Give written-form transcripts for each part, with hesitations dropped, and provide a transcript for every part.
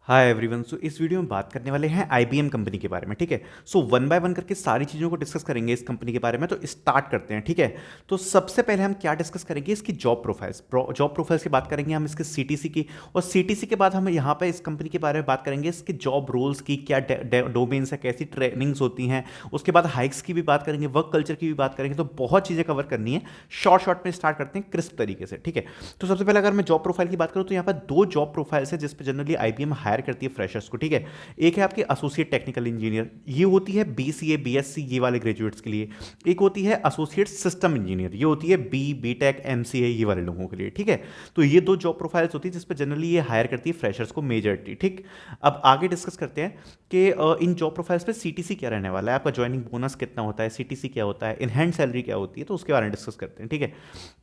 Hi everyone. सो इस video में बात करने वाले हैं आईबीएम कंपनी के बारे में। ठीक है। सो वन बाय वन करके सारी चीज़ों को डिस्कस करेंगे इस कंपनी के बारे में। तो स्टार्ट करते हैं। ठीक है। तो सबसे पहले हम क्या डिस्कस करेंगे, इसकी जॉब प्रोफाइल्स की बात करेंगे हम, इसके सीटीसी की। और सीटीसी के बाद हम यहाँ पे इस कंपनी के बारे में बात करेंगे, इसके जॉब रोल्स की क्या डोमेन्स है, कैसी ट्रेनिंग्स होती हैं। उसके बाद हाइक्स की भी बात करेंगे, वर्क कल्चर की भी बात करेंगे। तो बहुत चीज़ें कवर करनी है। शॉर्ट शॉर्ट में स्टार्ट करते हैं क्रिस्प तरीके से। ठीक है। तो सबसे पहले अगर मैं जॉब प्रोफाइल की बात करूँ तो यहाँ पर दो जॉब प्रोफाइल्स है जिस पे जनरली आईबीएम हायर करती है फ्रेशर्स को। ठीक है। एक है आपकी एसोसिएट टेक्निकल इंजीनियर, ये होती है बीसीए बीएससी ये वाले ग्रेजुएट्स के लिए। एक होती है एसोसिएट सिस्टम इंजीनियर, ये होती है बीटेक एमसीए ये वाले लोगों के लिए। ठीक है। तो ये दो जॉब प्रोफाइल्स होती है जिस पे जनरली ये हायर करती है फ्रेशर्स को मेजरली। ठीक। अब आगे डिस्कस करते हैं कि इन जॉब प्रोफाइल्स पे सीटीसी क्या रहने वाला है, आपका ज्वाइनिंग बोनस कितना होता है, सीटीसी क्या होता है, इन हैंड सैलरी क्या होती है, तो उसके बारे में डिस्कस करते हैं। ठीक है।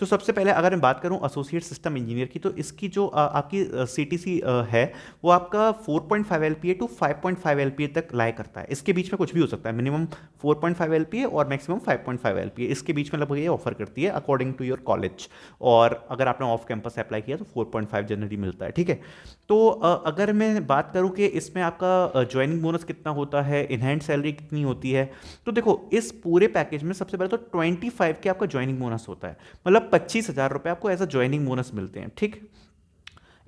तो सबसे पहले अगर मैं बात करूं एसोसिएट सिस्टम इंजीनियर की, तो इसकी जो आपकी सीटीसी है वो आपका 4.5 एलपीए टू 5.5 एलपीए तक लाई करता है। इसके बीच में कुछ भी हो सकता है, मिनिमम 4.5 एलपीए और मैक्सिमम 5.5 एलपीए, इसके बीच में लगभग ये ऑफर करती है अकॉर्डिंग टू योर कॉलेज। और अगर आपने ऑफ कैंपस अप्लाई किया तो 4.5 जनरली मिलता है। ठीक है। तो अगर मैं बात करूं कि इसमें आपका ज्वाइनिंग बोनस कितना होता है, इन हैंड सैलरी कितनी होती है, तो देखो इस पूरे पैकेज में सबसे पहले तो 25 के आपका ज्वाइनिंग बोनस होता है। मतलब 25,000 रुपये आपको एज अ ज्वाइनिंग बोनस मिलते हैं। ठीक।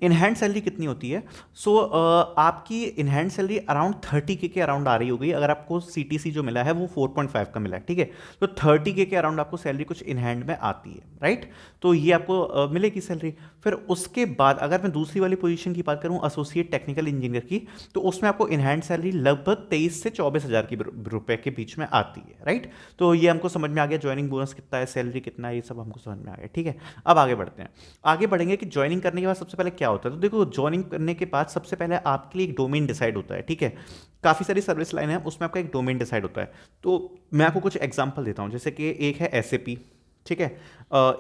इन हैंड सैलरी कितनी होती है? सो आपकी इन हैंड सैलरी अराउंड 30 के अराउंड आ रही होगी, अगर आपको सीटीसी जो मिला है वो 4.5 का मिला है। ठीक है। तो 30 के अराउंड आपको सैलरी कुछ इन हैंड में आती है, राइट। तो ये आपको मिलेगी सैलरी। फिर उसके बाद अगर मैं दूसरी वाली पोजीशन की बात करूं एसोसिएट टेक्निकल इंजीनियर की, तो उसमें आपको इन हैंड सैलरी लगभग 23 से 24,000 की रुपए के बीच में आती है, राइट। तो ये हमको समझ में आ गया, ज्वाइनिंग बोनस कितना है, सैलरी कितना है, ये सब हमको समझ में आ गया। ठीक है। अब आगे बढ़ते हैं। आगे बढ़ेंगे कि ज्वाइनिंग करने के बाद सबसे पहले क्या होता है। तो देखो ज्वाइनिंग करने के बाद सबसे पहले आपके लिए एक डोमेन डिसाइड होता है। ठीक है। काफ़ी सारी सर्विस लाइन है, उसमें आपका एक डोमेन डिसाइड होता है। तो मैं आपको कुछ एग्जांपल देता हूं, जैसे कि एक है एसएपी। ठीक है।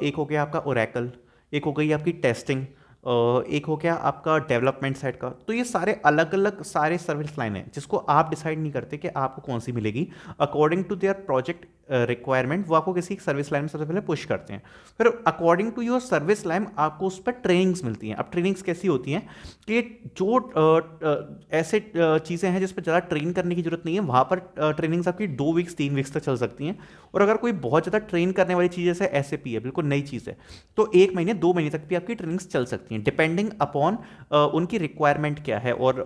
एक हो गया आपका ओरेकल, एक हो गई आपकी टेस्टिंग, एक हो गया आपका डेवलपमेंट साइड का। तो ये सारे अलग अलग सारे सर्विस लाइन है जिसको आप डिसाइड नहीं करते कि आपको कौन सी मिलेगी। According to their project requirement वो आपको किसी सर्विस लाइन में सबसे पहले पुश करते हैं। फिर according to your service line आपको उस पर ट्रेनिंग्स मिलती हैं। अब ट्रेनिंग्स कैसी होती हैं कि जो ऐसे चीज़ें हैं जिस पर ज़्यादा ट्रेन करने की जरूरत नहीं है, वहाँ पर ट्रेनिंग्स आपकी 2 वीक्स 3 वीक्स तक चल सकती हैं। और अगर कोई बहुत ज़्यादा ट्रेन करने वाली चीज़ जैसे एसएपी है, बिल्कुल नई चीज़ है, तो 1 महीने 2 महीने तक भी आपकी ट्रेनिंग्स चल सकती हैं, डिपेंडिंग अपॉन उनकी रिक्वायरमेंट क्या है और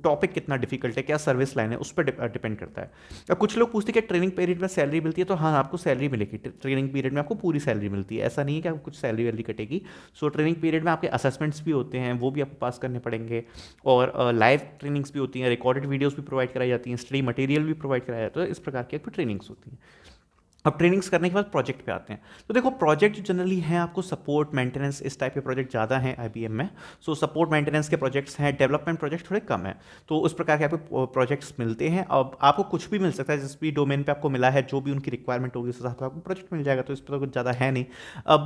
टॉपिक कितना डिफिकल्ट है, क्या सर्विस लाइन है, उस पर डिपेंड करता है। अब कुछ लोग पूछते हैं कि ट्रेनिंग पीरियड में सैलरी मिलती है, तो हाँ आपको सैलरी मिलेगी। ट्रेनिंग पीरियड में आपको पूरी सैलरी मिलती है, ऐसा नहीं है कि आपको कुछ सैलरी वैलरी कटेगी। सो ट्रेनिंग पीरियड में आपके असेसमेंट्स भी होते हैं, वो भी आपको पास करने पड़ेंगे। और लाइव ट्रेनिंग्स भी होती हैं, रिकॉर्डेड वीडियोस भी प्रोवाइड कराई जाती हैं, स्टडी मटेरियल भी प्रोवाइड कराया जाता है। तो इस प्रकार की आपको ट्रेनिंग्स होती हैं। अब ट्रेनिंग्स करने के बाद प्रोजेक्ट पे आते हैं। तो देखो प्रोजेक्ट जनरली हैं आपको सपोर्ट मेंटेनेंस इस टाइप के प्रोजेक्ट ज़्यादा हैं आईबीएम में। सो सपोर्ट मेंटेनेंस के प्रोजेक्ट्स हैं, डेवलपमेंट प्रोजेक्ट थोड़े कम है। तो उस प्रकार के आपको प्रोजेक्ट्स मिलते हैं। अब आपको कुछ भी मिल सकता है, जिस भी डोमेन पे आपको मिला है, जो भी उनकी रिक्वायरमेंट होगी उस हिसाब से आपको प्रोजेक्ट मिल जाएगा। तो इस पर तो कुछ ज़्यादा है नहीं। अब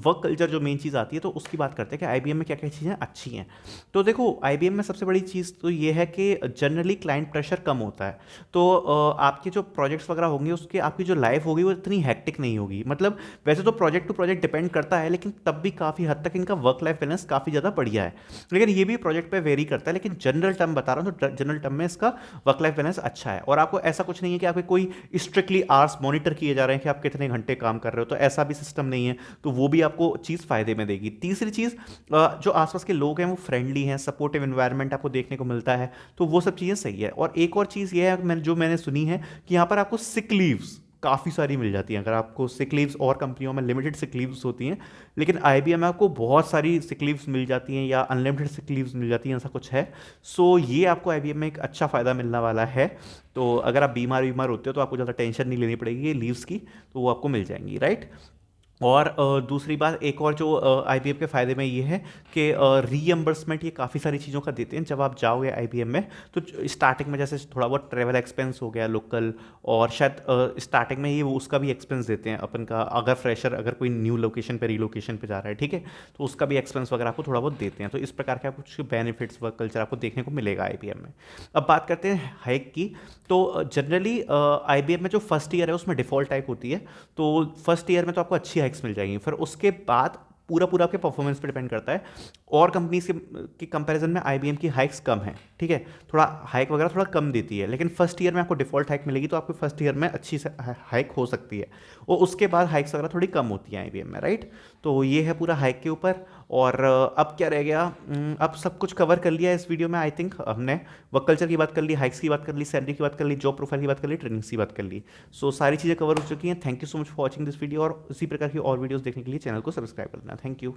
वर्क कल्चर जो मेन चीज़ आती है, तो उसकी बात करते हैं कि आईबीएम में क्या क्या चीज़ें अच्छी हैं। तो देखो आईबीएम में सबसे बड़ी चीज़ तो ये है कि जनरली क्लाइंट प्रेशर कम होता है। तो आपके जो प्रोजेक्ट्स वगैरह होंगे उसके आपकी जो लाइफ होगी वो इतनी हैक्टिक नहीं होगी। मतलब वैसे तो प्रोजेक्ट टू प्रोजेक्ट डिपेंड करता है, लेकिन तब भी काफ़ी हद तक इनका वर्क लाइफ बैलेंस काफ़ी ज़्यादा बढ़िया है। लेकिन ये भी प्रोजेक्ट पे वेरी करता है, लेकिन जनरल टर्म बता रहा हूँ तो जनरल टर्म में इसका वर्क लाइफ बैलेंस अच्छा है। और आपको ऐसा कुछ नहीं है कि आपके कोई स्ट्रिक्टली आवर्स मॉनिटर किए जा रहे हैं कि आप कितने घंटे काम कर रहे हो, तो ऐसा भी सिस्टम नहीं है। तो वो भी आपको चीज़ फायदे में देगी। तीसरी चीज़, जो आसपास के लोग हैं वो फ्रेंडली हैं, सपोर्टिव इन्वायरमेंट आपको देखने को मिलता है। तो वो सब चीज़ें सही है। और एक और चीज़ ये है जो मैंने सुनी है कि यहाँ पर आपको सिक लीव्स काफ़ी सारी मिल जाती हैं। अगर आपको सिक लीव्स, और कंपनियों में लिमिटेड सिक लीव्स होती हैं, लेकिन आईबीएम में आपको बहुत सारी सिक लीव्स मिल जाती हैं या अनलिमिटेड सिक लीव्स मिल जाती हैं, ऐसा कुछ है। सो ये आपको आईबीएम में एक अच्छा फ़ायदा मिलने वाला है। तो अगर आप बीमार होते हो तो आपको ज़्यादा टेंशन नहीं लेनी पड़ेगी, ये लीव्स की तो वो आपको मिल जाएंगी, राइट। और दूसरी बात, एक और जो आईबीएम के फ़ायदे में ये है कि रीएम्बर्समेंट ये काफ़ी सारी चीज़ों का देते हैं। जब आप जाओगे आईबीएम में तो स्टार्टिंग में जैसे थोड़ा बहुत ट्रैवल एक्सपेंस हो गया लोकल, और शायद स्टार्टिंग में ये वो उसका भी एक्सपेंस देते हैं अपन का, अगर फ्रेशर अगर कोई न्यू लोकेशन पे रीलोकेशन पे जा रहा है, ठीक है, तो उसका भी एक्सपेंस वगैरह आपको थोड़ा बहुत देते हैं। तो इस प्रकार के आपको कुछ बेनिफिट्स वर्क कल्चर आपको देखने को मिलेगा आईबीएम में। अब बात करते हैं हाइक की। तो जनरली आईबीएम में जो फर्स्ट ईयर है उसमें डिफ़ॉल्ट टाइप होती है। तो फर्स्ट ईयर में तो आपको अच्छी हाइक्स मिल जाएंगी। फिर उसके बाद पूरा पूरा आपके परफॉर्मेंस पे डिपेंड करता है। और कंपनीज के कंपैरिजन में आईबीएम की हाइक्स कम है, ठीक है, थोड़ा हाइक वगैरह थोड़ा कम देती है, लेकिन फर्स्ट ईयर में आपको डिफॉल्ट हाइक मिलेगी, तो आपको फर्स्ट ईयर में अच्छी से हाइक हो सकती है, और उसके बाद हाइक्स वगैरह थोड़ी कम होती है आईबीएम में, राइट। तो ये है पूरा हाइक के ऊपर। और अब क्या रह गया, अब सब कुछ कवर कर लिया इस वीडियो में आई थिंक हमने। वर्क कल्चर की बात कर ली, हाइक्स की बात कर ली, सैलरी की बात कर ली, जॉब प्रोफाइल की बात कर ली, ट्रेनिंग्स की बात कर ली। सो सारी चीज़ें कवर हो चुकी हैं। Thank you so much for watching this video, और इसी प्रकार की और वीडियोस देखने के लिए चैनल को सब्सक्राइब कर देना। Thank you.